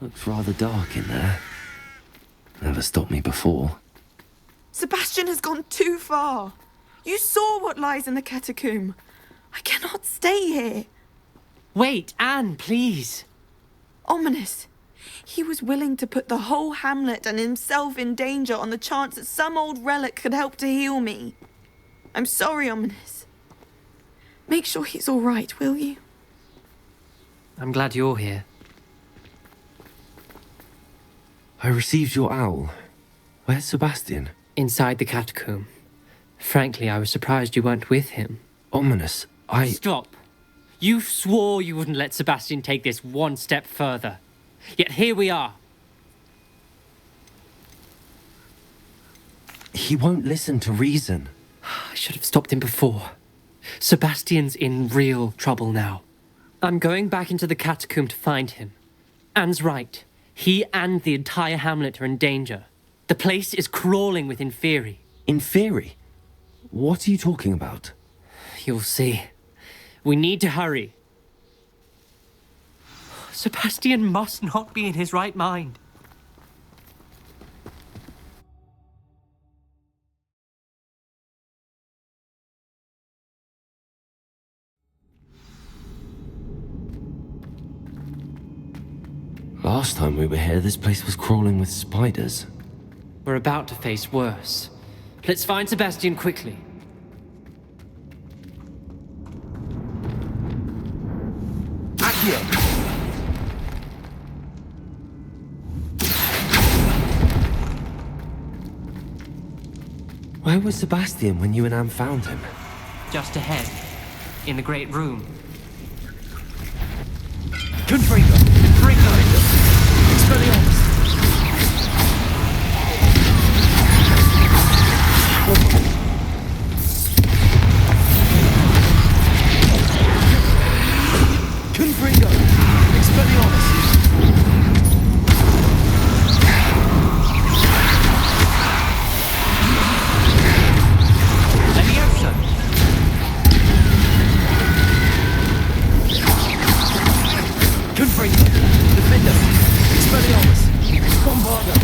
Looks rather dark in there. Never stopped me before. Sebastian has gone too far. You saw what lies in the catacomb. I cannot stay here. Wait, Anne, please. Ominous. He was willing to put the whole hamlet and himself in danger on the chance that some old relic could help to heal me. I'm sorry, Ominous. Make sure he's all right, will you? I'm glad you're here. I received your owl. Where's Sebastian? Inside the catacomb. Frankly, I was surprised you weren't with him. Ominous, Stop. You swore you wouldn't let Sebastian take this one step further. Yet here we are. He won't listen to reason. I should have stopped him before. Sebastian's in real trouble now. I'm going back into the catacomb to find him. Anne's right. He and the entire hamlet are in danger. The place is crawling with Inferi. Inferi? What are you talking about? You'll see. We need to hurry. Sebastian must not be in his right mind. Last time we were here, this place was crawling with spiders. We're about to face worse. Let's find Sebastian quickly. Accio! Where was Sebastian when you and Anne found him? Just ahead, in the great room. Confringo! Expelliarmus! Confringo! Expelliarmus! Leviosa! Confringo! Defender! Expelliarmus! Bombarda!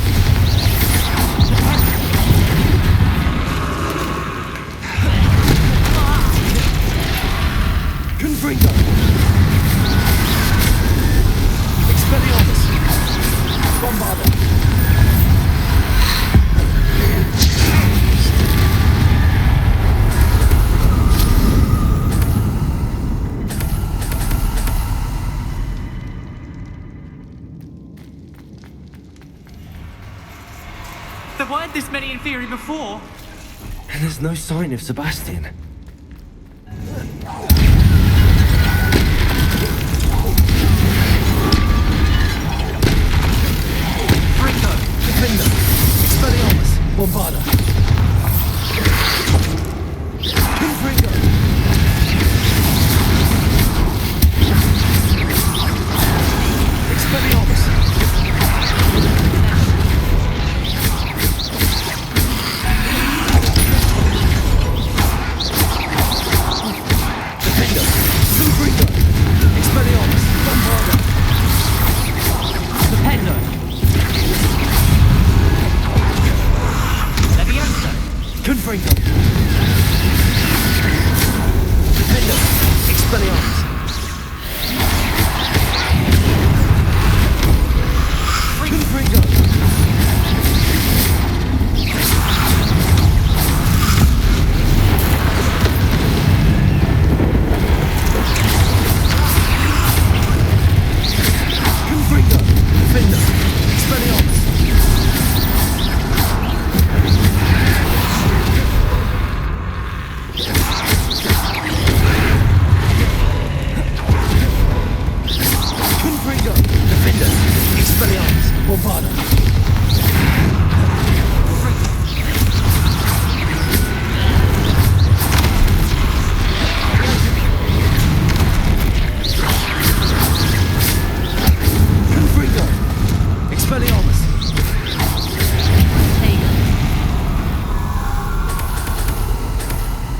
Confringo! Expelliarmus! Bombarda! There weren't this many Inferi before. And there's no sign of Sebastian. Ringo! Defender! Expelliarmus! Bombarda! Confringo! Expelliarmus! Defender! Confringo! Expelliarmus! Bombarda! Dependo! Leviosa! Confringo! Defender! Expelliarmus! Confringo! Confringo! Defender! Expelliarmus! Confringo! Defender! Expelliarmus! Bombarda! Confringo! Expelliarmus!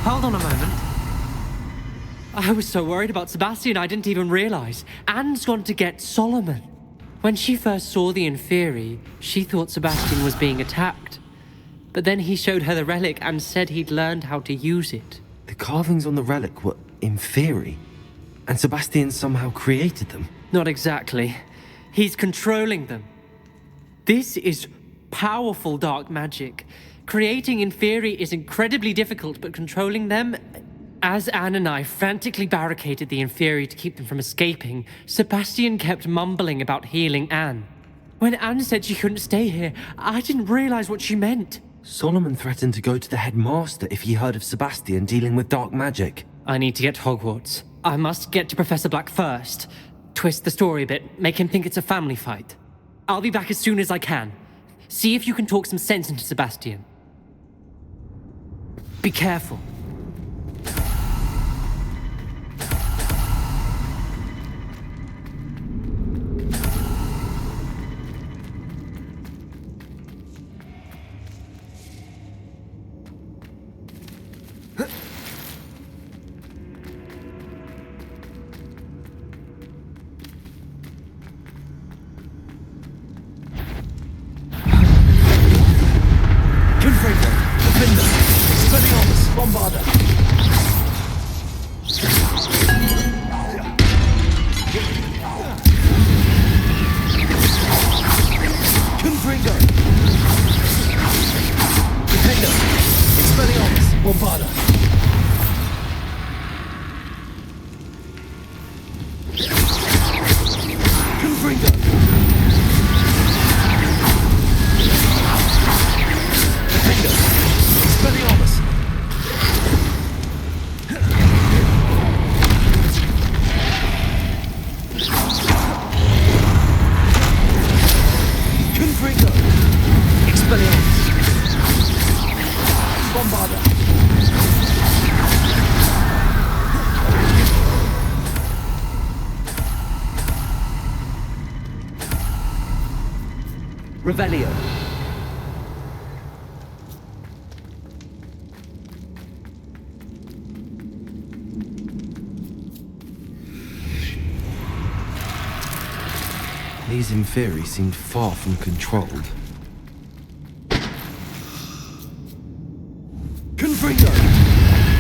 Hold on a moment. I was so worried about Sebastian I didn't even realize. Anne's gone to get Solomon. When she first saw the Inferi, she thought Sebastian was being attacked. But then he showed her the relic and said he'd learned how to use it. The carvings on the relic were Inferi, and Sebastian somehow created them. Not exactly. He's controlling them. This is powerful dark magic. Creating Inferi is incredibly difficult, but controlling them... As Anne and I frantically barricaded the Inferi to keep them from escaping, Sebastian kept mumbling about healing Anne. When Anne said she couldn't stay here, I didn't realize what she meant. Solomon threatened to go to the headmaster if he heard of Sebastian dealing with dark magic. I need to get to Hogwarts. I must get to Professor Black first. Twist the story a bit, make him think it's a family fight. I'll be back as soon as I can. See if you can talk some sense into Sebastian. Be careful. Revelio. These Inferi seemed far from controlled. Confringo!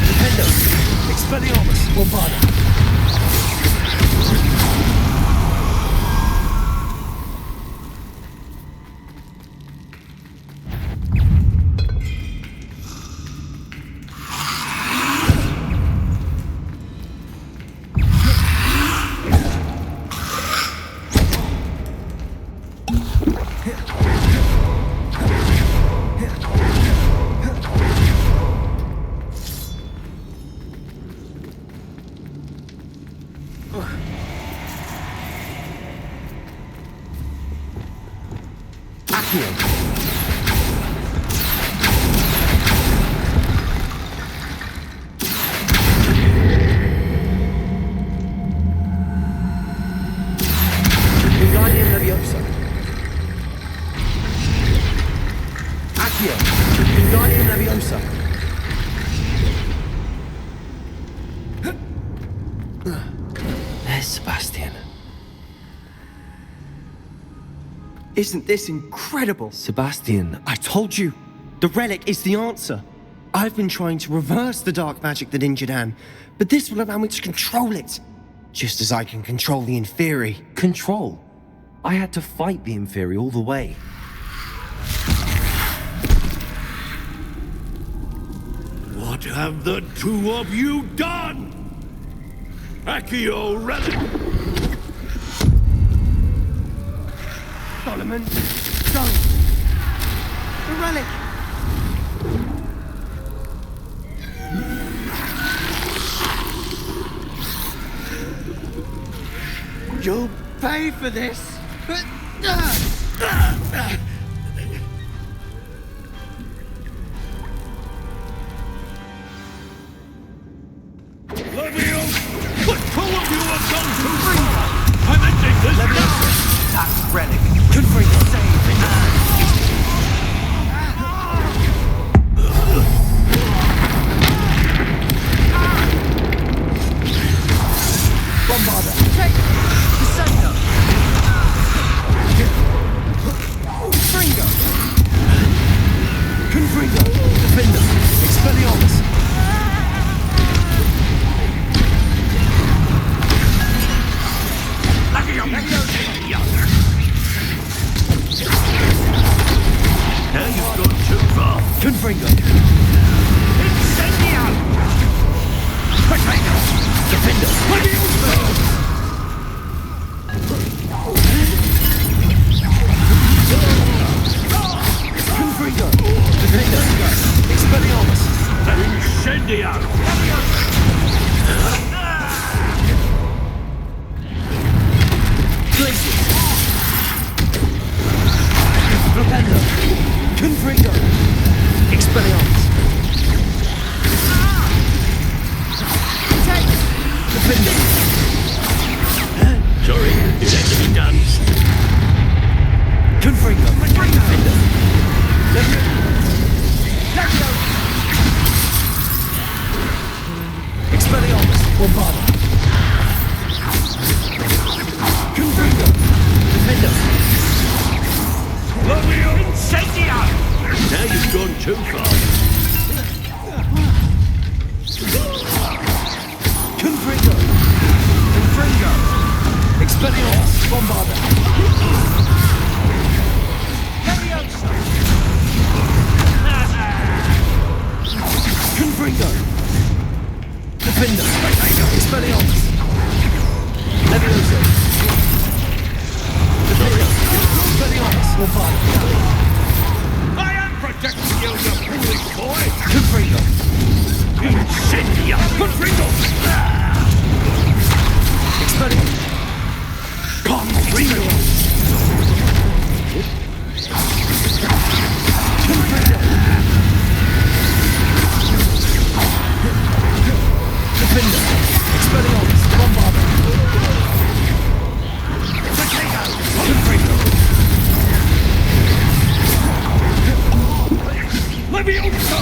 Defendo! Expelliarmus! Bombarda! There's Sebastian. Isn't this incredible? Sebastian, I told you, the relic is the answer. I've been trying to reverse the dark magic that injured Anne, but this will allow me to control it. Just as I can control the Inferi. control. I had to fight the Inferi all the way. What have the two of you done? Accio relic! Solomon, don't! The relic! You'll pay for this! Leviosa! What two of you have done to me? I'm ending this now! That relic could bring save Anne! Bombarda! Take! Descendo! Glacius! Propender! Confringo! Expelliarmus! Defender! Sorry, it had to be done. Confringo! Defender! Expelliarmus! Bombarda! Confringo! Defender! Levio Incendio! Now you've gone too far. Confringo! Confringo! Expelliarmus! Bombarda! Confringo! Defender! Expelliarmus! Levioso! Defender! Expelliarmus! Bombarda! I am protecting you, you foolish boy! Confringo! Incendio! Confringo! Expelliarmus! Confringo! Confringo! Defender! Expelliarmus! Bombarda! Confringo! Levioso!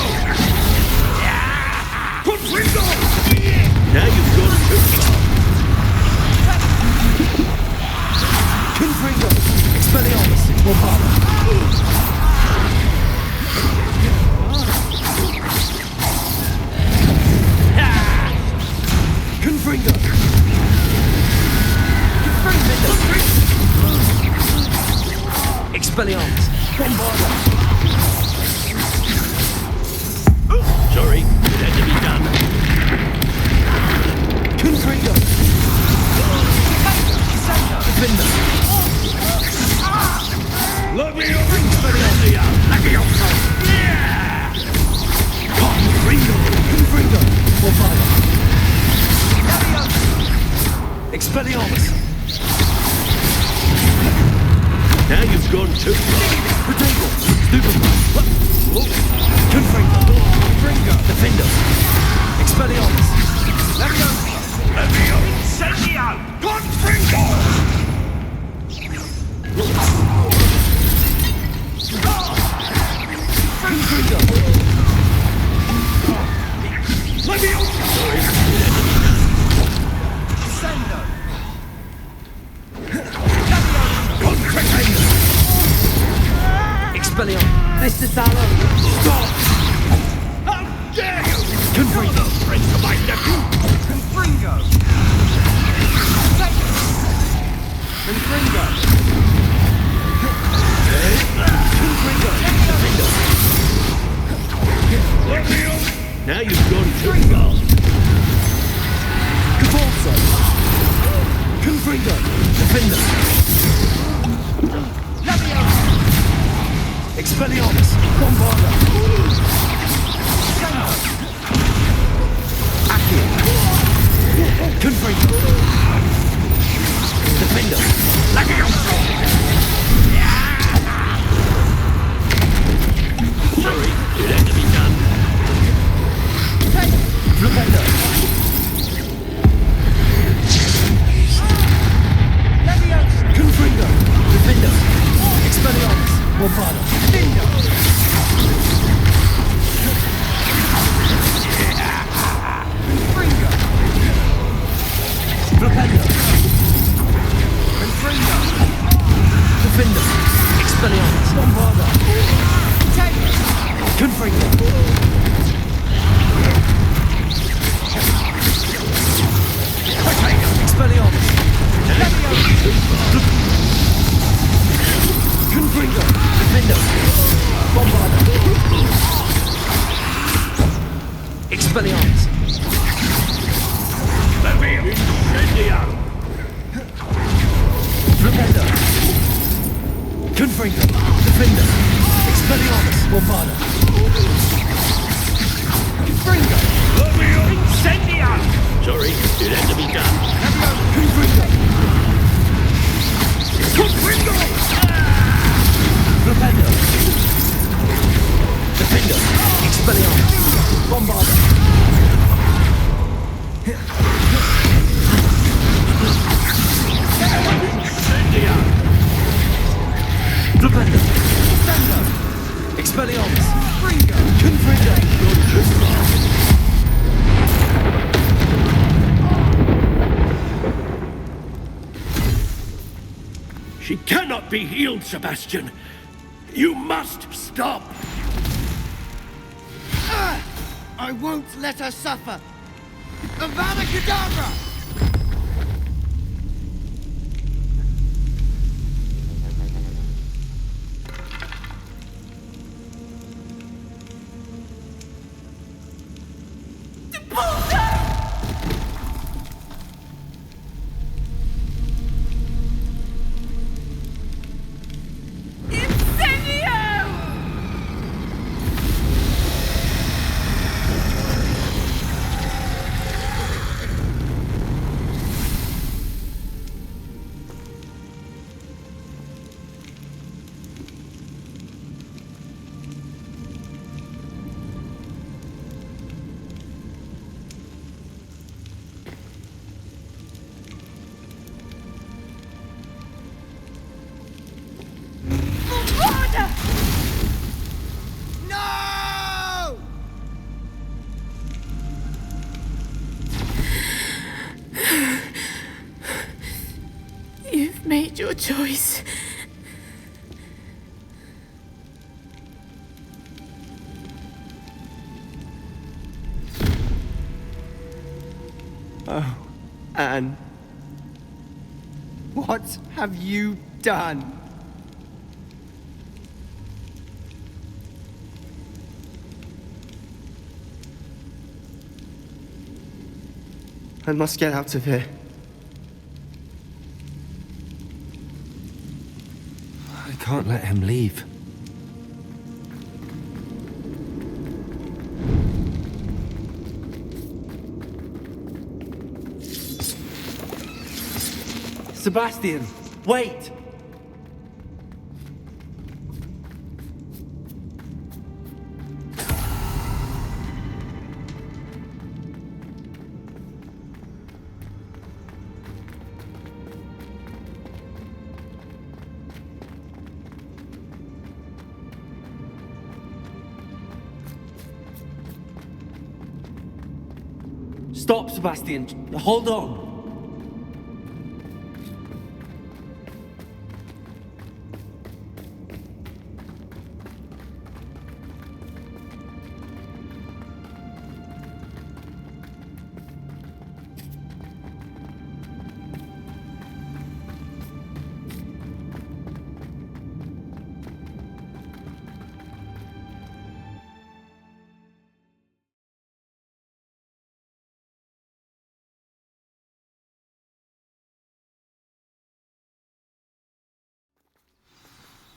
Confringo! Now you've gone too far. Confringo! Expelliarmus! Bombarda! Confringo! Expelliarmus! Bombarda! Sorry, it had to be done. Confringo! Defender! Levio Incendio! Levioso! Confringo! Confringo! Bombarda! Expelliarmus! Now you've gone too far. Potato! Stupefy! Confringo! Confringo! Defender! Expelliarmus! Levio Incendio! Confringo! Confringo! Levio! Expelliarmus! This is our own. Stop! How dare you! Confringo! Friend to my nephew! Confringo! Confringo! Confringo! Defender! Levio! Now you've gone too far. Cavalso! Confringo! Defender! Expelliarmus! Bombarda! Accio! Confringo! Defender! Sorry, it had to be done. Defender! Confringo! Defender! Expelliarmus! Bombarda! Confringo! Propender! Confringo! Defender! Expelliarmus! Bombarda! Confringo! Expelliarmus! Confringo! Defender! Bombarda! Expelliarmus! Levio Incendio! Propender! Confringo! Defender! Expelliarmus! Bombarda! Confringo! Incendiar! Sorry, it had to be done. Confringo! Propender! Defender! Expelliarmus! Bombarda! Incendiar! Propender! Defender! Expelliarmus! Confringo! She cannot be healed, Sebastian. You must stop. I won't let her suffer! Avada Kedavra! No! You've made your choice. Anne, what have you done? I must get out of here. I can't let him leave. Sebastian, wait! Stop, Sebastian. Hold on.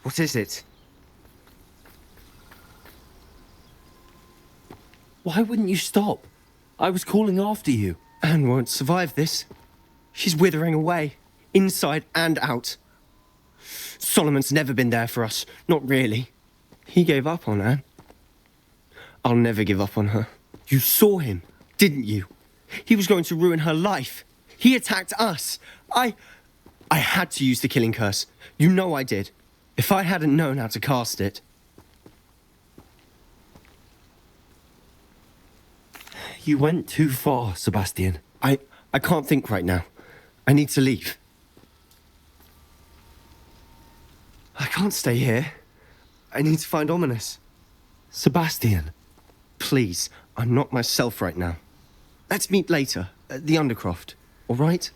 What is it? Why wouldn't you stop? I was calling after you. Anne won't survive this. She's withering away, inside and out. Solomon's never been there for us, not really. He gave up on Anne. I'll never give up on her. You saw him, didn't you? He was going to ruin her life. He attacked us. I had to use the killing curse. You know I did. If I hadn't known how to cast it... You went too far, Sebastian. I can't think right now. I need to leave. I can't stay here. I need to find Ominous. Sebastian. Please, I'm not myself right now. Let's meet later at the Undercroft, all right?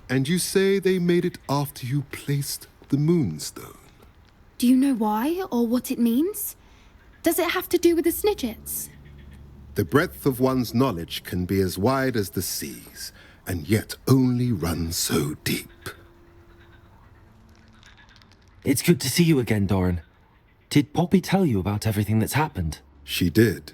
And you say they made it after you placed the moonstone? Do you know why or what it means? Does it have to do with the Snidgets? The breadth of one's knowledge can be as wide as the seas, and yet only run so deep. It's good to see you again, Doran. Did Poppy tell you about everything that's happened? She did,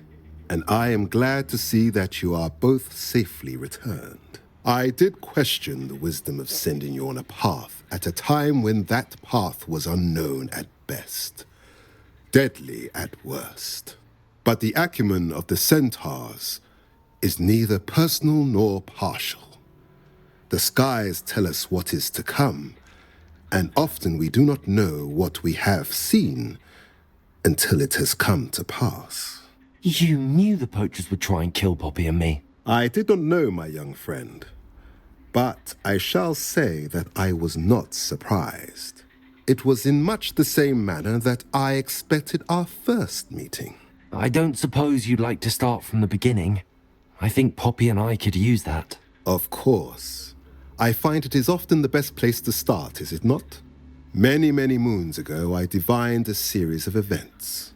and I am glad to see that you are both safely returned. I did question the wisdom of sending you on a path at a time when that path was unknown at best, deadly at worst. But the acumen of the centaurs is neither personal nor partial. The skies tell us what is to come, and often we do not know what we have seen until it has come to pass. You knew the poachers would try and kill Poppy and me. I did not know, my young friend, but I shall say that I was not surprised. It was in much the same manner that I expected our first meeting. I don't suppose you'd like to start from the beginning. I think Poppy and I could use that. Of course. I find it is often the best place to start, is it not? Many, many moons ago, I divined a series of events.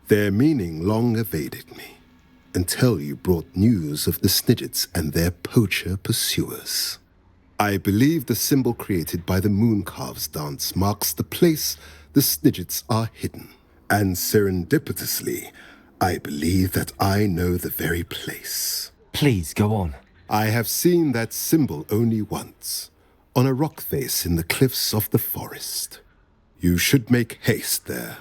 Their meaning long evaded me, until you brought news of the Snidgets and their poacher pursuers. I believe the symbol created by the Mooncalves dance marks the place the Snidgets are hidden. And serendipitously, I believe that I know the very place. Please, go on. I have seen that symbol only once, on a rock face in the cliffs of the forest. You should make haste there.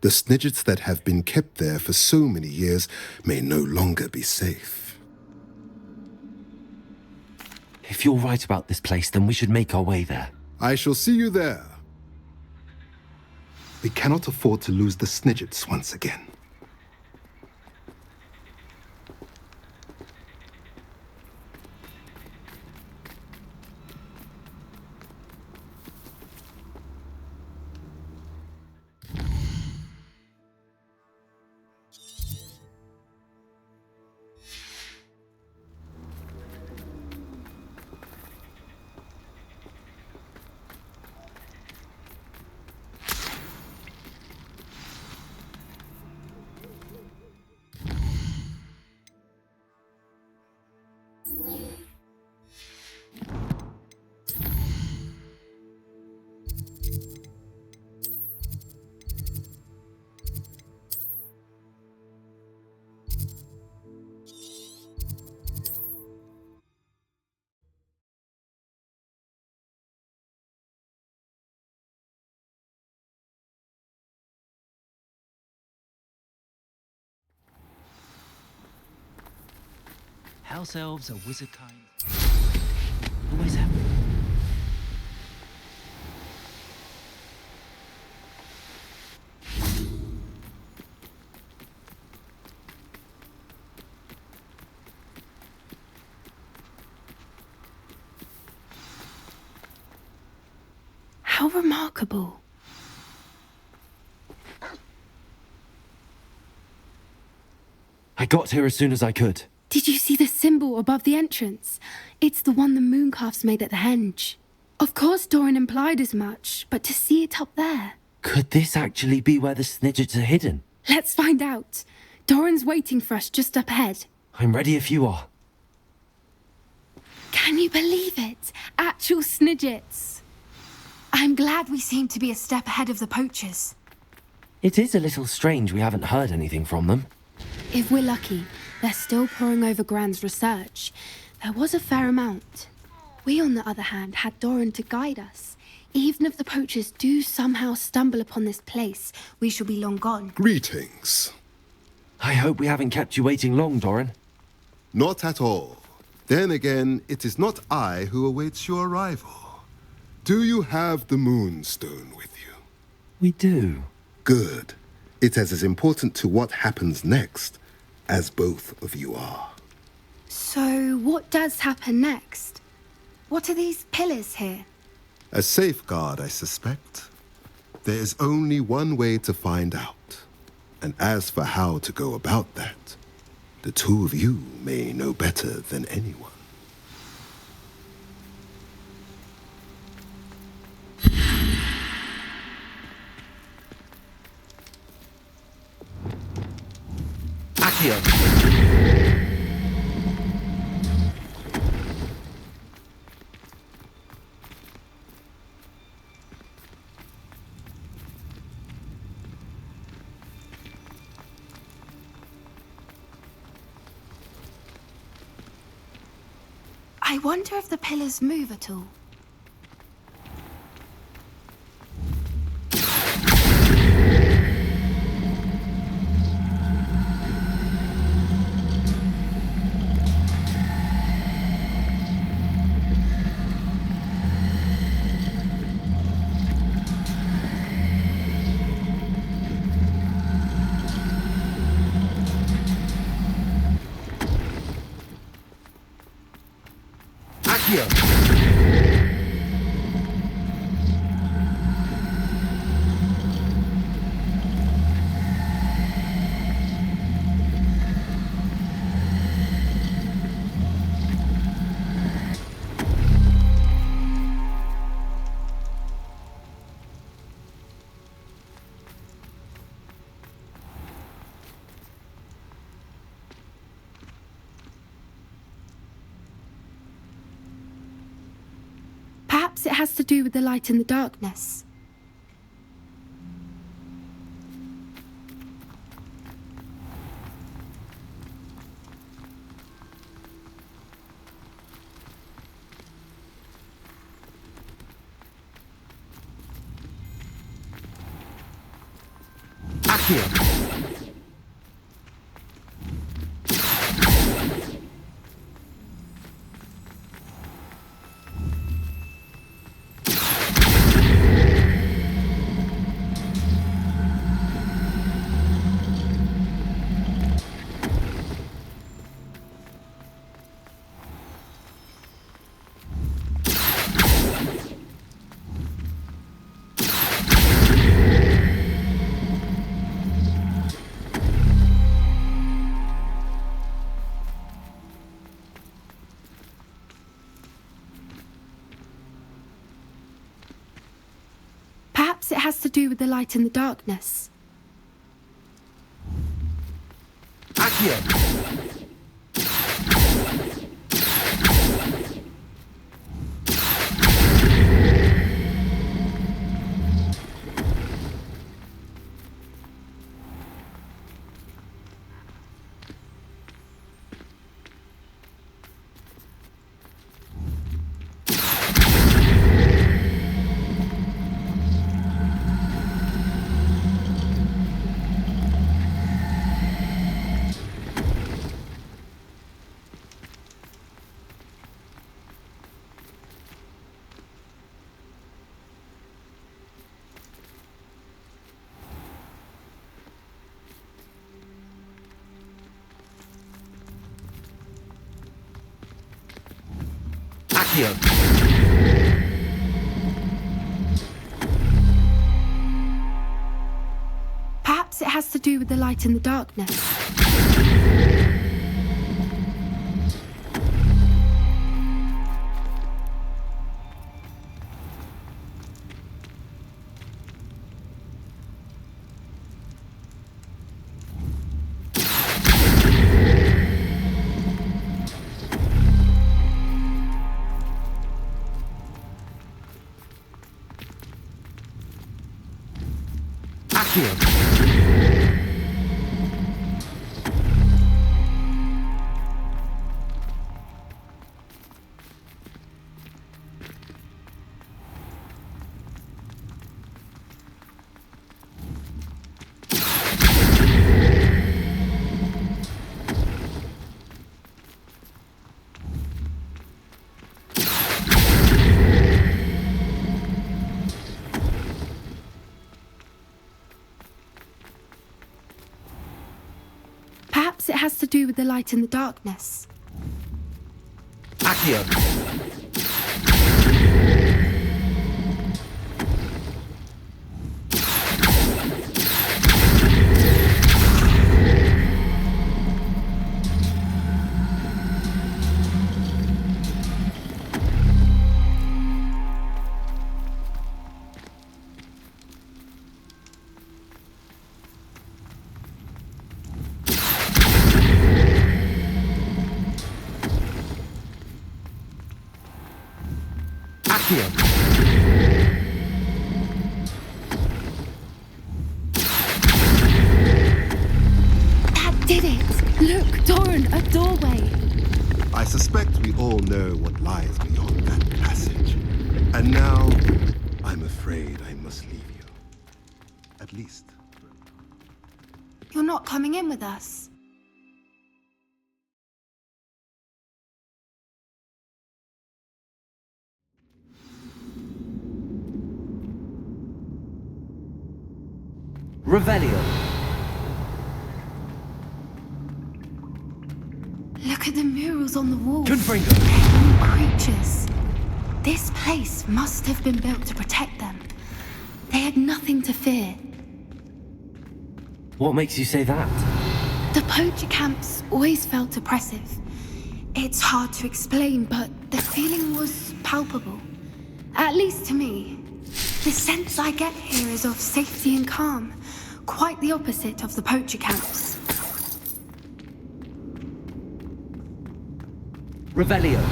The Snidgets that have been kept there for so many years may no longer be safe. If you're right about this place, then we should make our way there. I shall see you there. We cannot afford to lose the Snidgets once again. House elves are wizard kind. Always have. How remarkable. I got here as soon as I could. Did you see the symbol above the entrance? It's the one the Mooncalves made at the henge. Of course Doran implied as much, but to see it up there... Could this actually be where the Snidgets are hidden? Let's find out. Doran's waiting for us just up ahead. I'm ready if you are. Can you believe it? Actual Snidgets. I'm glad we seem to be a step ahead of the poachers. It is a little strange we haven't heard anything from them. If we're lucky, they're still poring over Gran's research. There was a fair amount. We, on the other hand, had Doran to guide us. Even if the poachers do somehow stumble upon this place, we shall be long gone. Greetings. I hope we haven't kept you waiting long, Doran. Not at all. Then again, it is not I who awaits your arrival. Do you have the Moonstone with you? We do. Good. It is as important to what happens next as both of you are. So, what does happen next? What are these pillars here? A safeguard, I suspect. There is only one way to find out. And as for how to go about that, the two of you may know better than anyone. Accio! I wonder if the pillars move at all. Accio! Perhaps it has to do with the light in the darkness. Accio! Perhaps it has to do with the light in the darkness. Accio! Accio! Perhaps it has to do with the light in the darkness. Accio! to do with the light in the darkness. Accio. That did it! Look, Doran, a doorway. I suspect we all know what lies beyond that passage. And now, I'm afraid I must leave you. At least. You're not coming in with us. Revelio. Look at the murals on the wall. Confringo. They're all creatures. This place must have been built to protect them. They had nothing to fear. What makes you say that? The poacher camps always felt oppressive. It's hard to explain, but the feeling was palpable. At least to me. The sense I get here is of safety and calm. Quite the opposite of the poacher camps. Revelio.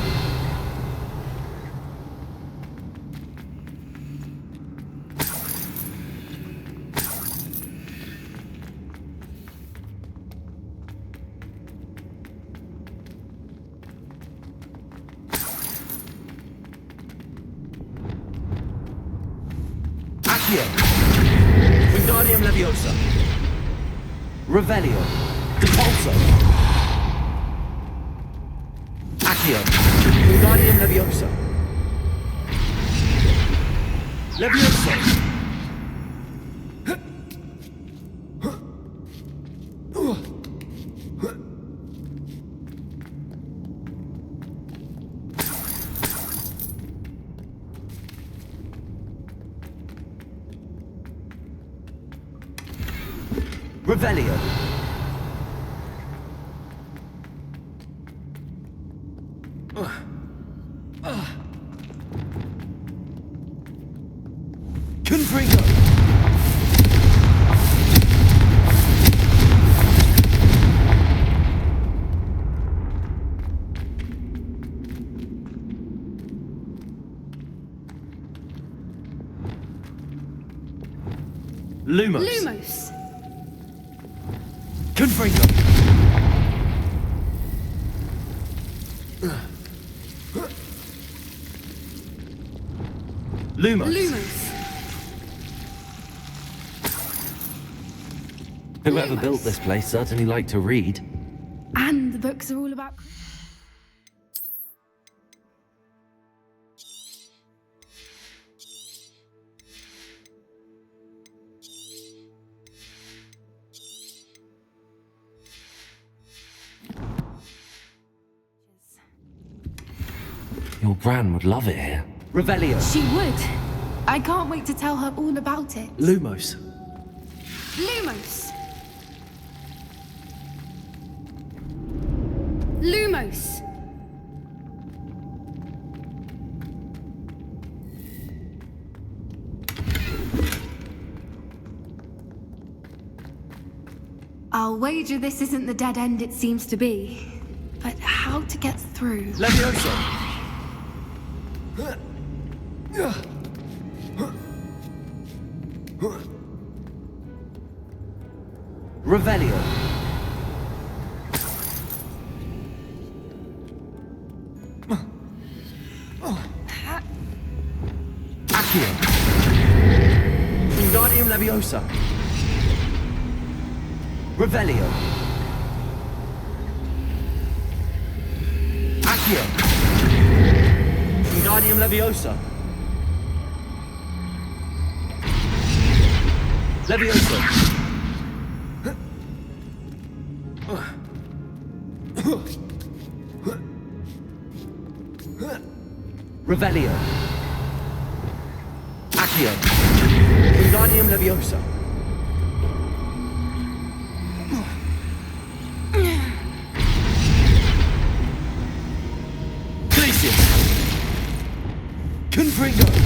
Accio. Wingardium Leviosa. Revelio. Depulso. Accio. Wingardium Leviosa. Leviosa. Revelio. Confringo. Lumos. Lumos! Confringo. Lumos. Lumos! Whoever built this place certainly liked to read. And the books are all about... Your gran would love it here. Revelio. She would. I can't wait to tell her all about it. Lumos. Lumos! Lumos! I'll wager this isn't the dead end it seems to be. But how to get through? Leviosa. Revelio. Accio. Wingardium Leviosa. Revelio. Accio. Wingardium Leviosa. Leviosa. Revelio. Accio. Wingardium Leviosa. Glacius. Confringo.